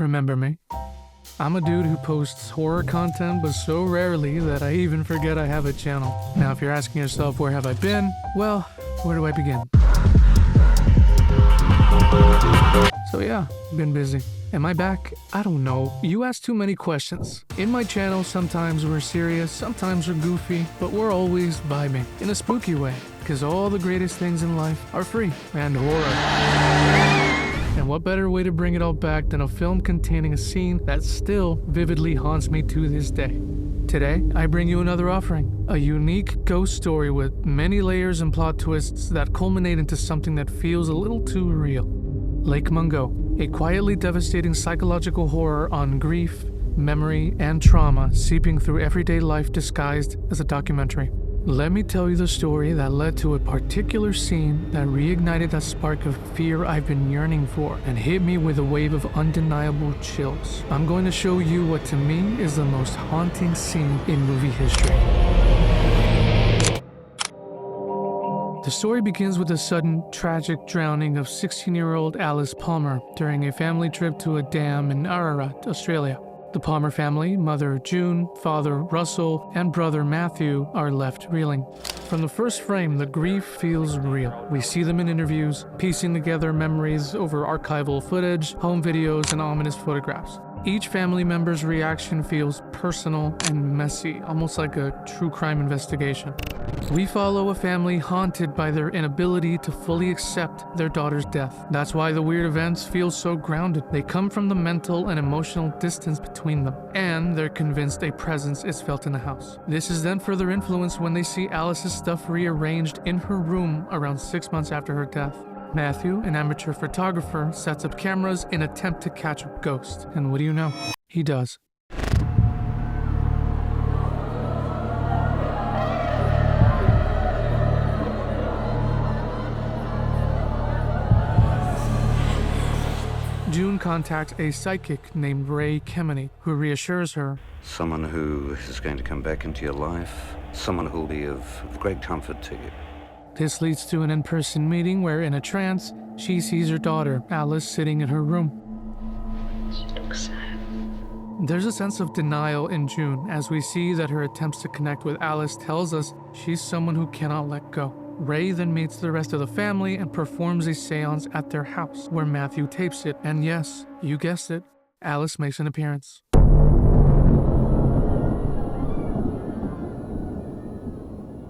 Remember me? I'm a dude who posts horror content, but so rarely that I even forget I have a channel. Now, if you're asking yourself where have I been, well, where do I begin? So yeah, been busy. Am I back? I don't know. You ask too many questions. In my channel, sometimes we're serious, sometimes we're goofy, but we're always vibing in a spooky way, because all the greatest things in life are free and horror. And what better way to bring it all back than a film containing a scene that still vividly haunts me to this day. Today, I bring you another offering, a unique ghost story with many layers and plot twists that culminate into something that feels a little too real. Lake Mungo, a quietly devastating psychological horror on grief, memory, and trauma seeping through everyday life disguised as a documentary. Let me tell you the story that led to a particular scene that reignited that spark of fear I've been yearning for and hit me with a wave of undeniable chills. I'm going to show you what to me is the most haunting scene in movie history. The story begins with a sudden, tragic drowning of 16-year-old Alice Palmer during a family trip to a dam in Ararat, Australia. The Palmer family, mother June, father Russell, and brother Matthew, are left reeling. From the first frame, the grief feels real. We see them in interviews, piecing together memories over archival footage, home videos, and ominous photographs. Each family member's reaction feels personal and messy, almost like a true crime investigation. We follow a family haunted by their inability to fully accept their daughter's death. That's why the weird events feel so grounded. They come from the mental and emotional distance between them, and they're convinced a presence is felt in the house. This is then further influenced when they see Alice's stuff rearranged in her room around 6 months after her death. Matthew, an amateur photographer, sets up cameras in an attempt to catch a ghost. And what do you know? He does. June contacts a psychic named Ray Kemeny, who reassures her, someone who is going to come back into your life, someone who will be of great comfort to you. This leads to an in-person meeting where, in a trance, she sees her daughter, Alice, sitting in her room. She looks sad. There's a sense of denial in June as we see that her attempts to connect with Alice tells us she's someone who cannot let go. Ray then meets the rest of the family and performs a seance at their house, where Matthew tapes it, and yes, you guessed it, Alice makes an appearance.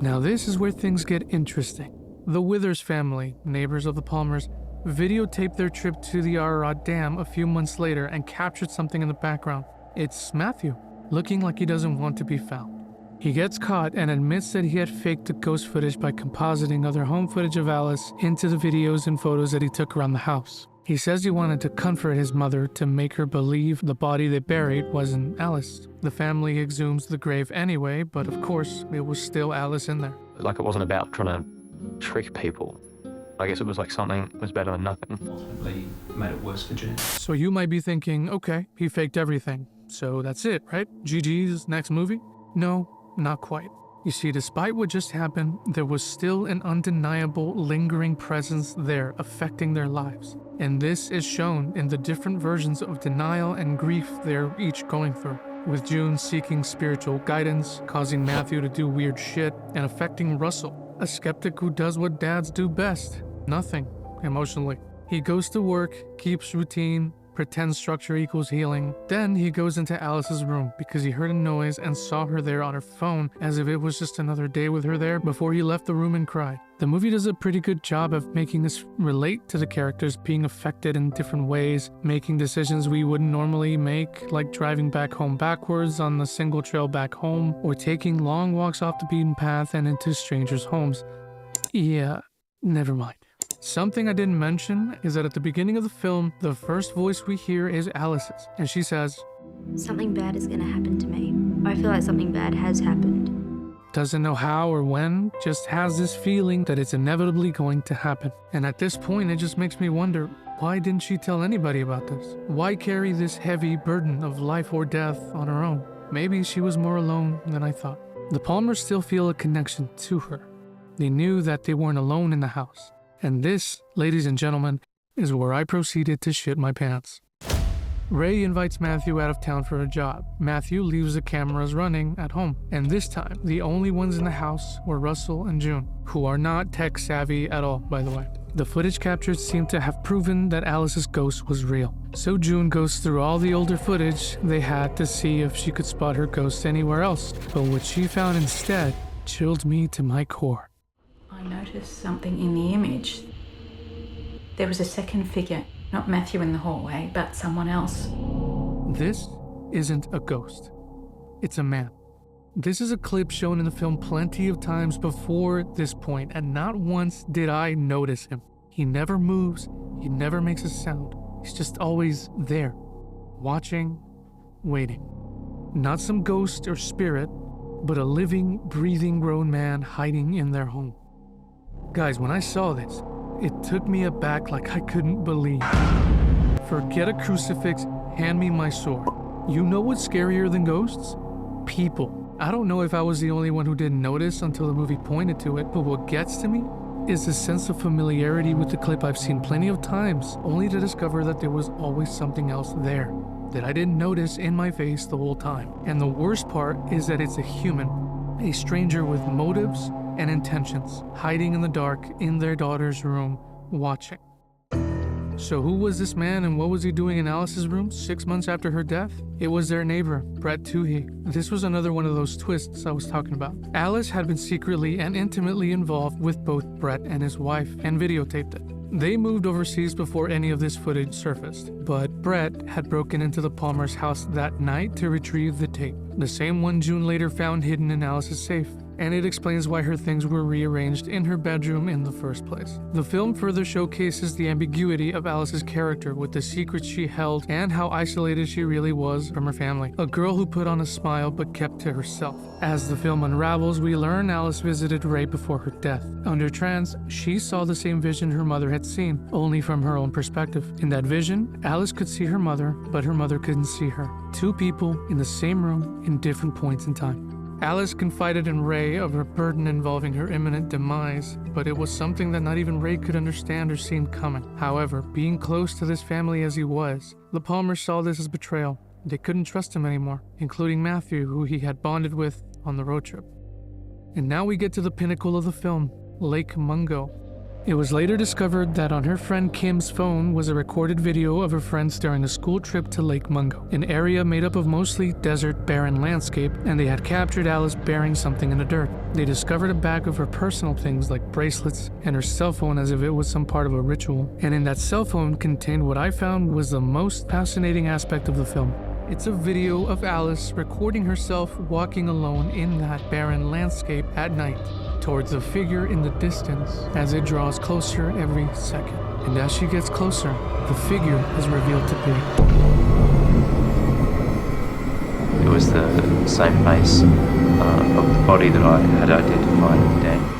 Now this is where things get interesting. The Withers family, neighbors of the Palmers, videotaped their trip to the Ararat Dam a few months later and captured something in the background. It's Matthew, looking like he doesn't want to be found. He gets caught and admits that he had faked the ghost footage by compositing other home footage of Alice into the videos and photos that he took around the house. He says he wanted to comfort his mother to make her believe the body they buried wasn't Alice. The family exhumes the grave anyway, but of course, it was still Alice in there. Like, it wasn't about trying to trick people. I guess it was like something was better than nothing. Ultimately made it worse for June. So you might be thinking, okay, he faked everything. So that's it, right? GG's next movie? No, not quite. You see, despite what just happened, there was still an undeniable, lingering presence there affecting their lives. And this is shown in the different versions of denial and grief they're each going through. With June seeking spiritual guidance, causing Matthew to do weird shit, and affecting Russell, a skeptic who does what dads do best, nothing, emotionally. He goes to work, keeps routine, pretends structure equals healing. Then he goes into Alice's room because he heard a noise and saw her there on her phone as if it was just another day with her there before he left the room and cried. The movie does a pretty good job of making us relate to the characters being affected in different ways, making decisions we wouldn't normally make, like driving back home backwards on the single trail back home, or taking long walks off the beaten path and into strangers' homes. Yeah, never mind. Something I didn't mention is that at the beginning of the film, the first voice we hear is Alice's, and she says, Something bad is gonna happen to me. I feel like something bad has happened. Doesn't know how or when, just has this feeling that it's inevitably going to happen. And at this point, it just makes me wonder, why didn't she tell anybody about this? Why carry this heavy burden of life or death on her own? Maybe she was more alone than I thought. The Palmers still feel a connection to her. They knew that they weren't alone in the house. And this, ladies and gentlemen, is where I proceeded to shit my pants. Ray invites Matthew out of town for a job. Matthew leaves the cameras running at home, and this time, the only ones in the house were Russell and June, who are not tech savvy at all, by the way. The footage captured seemed to have proven that Alice's ghost was real. So June goes through all the older footage they had to see if she could spot her ghost anywhere else, but what she found instead chilled me to my core. I noticed something in the image. There was a second figure, not Matthew in the hallway, but someone else. This isn't a ghost. It's a man. This is a clip shown in the film plenty of times before this point, and not once did I notice him. He never moves, he never makes a sound. He's just always there, watching, waiting. Not some ghost or spirit, but a living, breathing grown man hiding in their home. Guys, when I saw this, it took me aback like I couldn't believe. Forget a crucifix, hand me my sword. You know what's scarier than ghosts? People. I don't know if I was the only one who didn't notice until the movie pointed to it, but what gets to me is the sense of familiarity with the clip I've seen plenty of times, only to discover that there was always something else there that I didn't notice in my face the whole time. And the worst part is that it's a human, a stranger with motives and intentions, hiding in the dark in their daughter's room, watching. So who was this man and what was he doing in Alice's room 6 months after her death? It was their neighbor, Brett Toohey. This was another one of those twists I was talking about. Alice had been secretly and intimately involved with both Brett and his wife and videotaped it. They moved overseas before any of this footage surfaced, but Brett had broken into the Palmer's house that night to retrieve the tape, the same one June later found hidden in Alice's safe. And it explains why her things were rearranged in her bedroom in the first place. The film further showcases the ambiguity of Alice's character with the secrets she held and how isolated she really was from her family. A girl who put on a smile but kept to herself. As the film unravels, we learn Alice visited Ray before her death. Under trance, she saw the same vision her mother had seen, only from her own perspective. In that vision, Alice could see her mother, but her mother couldn't see her. Two people in the same room in different points in time. Alice confided in Ray of her burden involving her imminent demise, but it was something that not even Ray could understand or see coming. However, being close to this family as he was, the Palmers saw this as betrayal. They couldn't trust him anymore, including Matthew, who he had bonded with on the road trip. And now we get to the pinnacle of the film, Lake Mungo. It was later discovered that on her friend Kim's phone was a recorded video of her friends during a school trip to Lake Mungo, an area made up of mostly desert, barren landscape, and they had captured Alice burying something in the dirt. They discovered a bag of her personal things like bracelets and her cell phone as if it was some part of a ritual, and in that cell phone contained what I found was the most fascinating aspect of the film. It's a video of Alice recording herself walking alone in that barren landscape at night, towards a figure in the distance as it draws closer every second. And as she gets closer, the figure is revealed to be. It was the same face of the body that I had identified at the dam.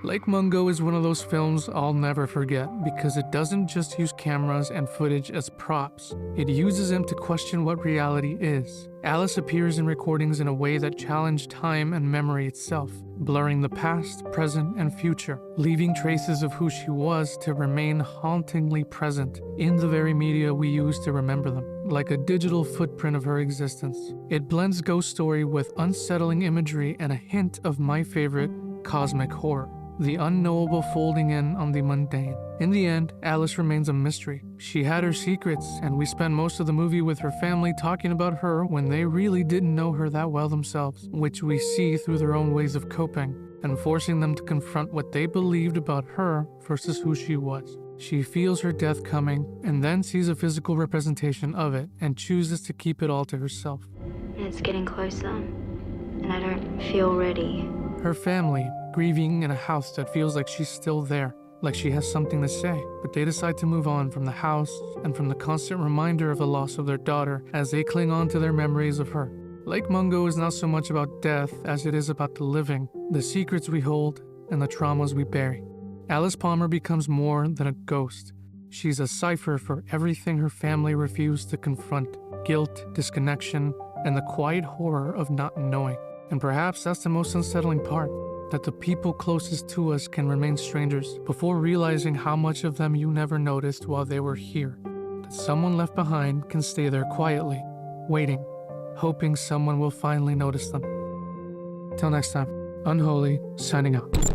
Lake Mungo is one of those films I'll never forget because it doesn't just use cameras and footage as props. It uses them to question what reality is. Alice appears in recordings in a way that challenged time and memory itself, blurring the past, present, and future, leaving traces of who she was to remain hauntingly present in the very media we use to remember them, like a digital footprint of her existence. It blends ghost story with unsettling imagery and a hint of my favorite, cosmic horror. The unknowable folding in on the mundane. In the end, Alice remains a mystery. She had her secrets, and we spend most of the movie with her family talking about her when they really didn't know her that well themselves, which we see through their own ways of coping, and forcing them to confront what they believed about her versus who she was. She feels her death coming, and then sees a physical representation of it, and chooses to keep it all to herself. And it's getting closer, and I don't feel ready. Her family, grieving in a house that feels like she's still there, like she has something to say, but they decide to move on from the house and from the constant reminder of the loss of their daughter as they cling on to their memories of her. Lake Mungo is not so much about death as it is about the living, the secrets we hold, and the traumas we bury. Alice Palmer becomes more than a ghost. She's a cipher for everything her family refused to confront: guilt, disconnection, and the quiet horror of not knowing. And perhaps that's the most unsettling part. that the people closest to us can remain strangers before realizing how much of them you never noticed while they were here. That someone left behind can stay there quietly, waiting, hoping someone will finally notice them. Till next time, Unholy, signing out.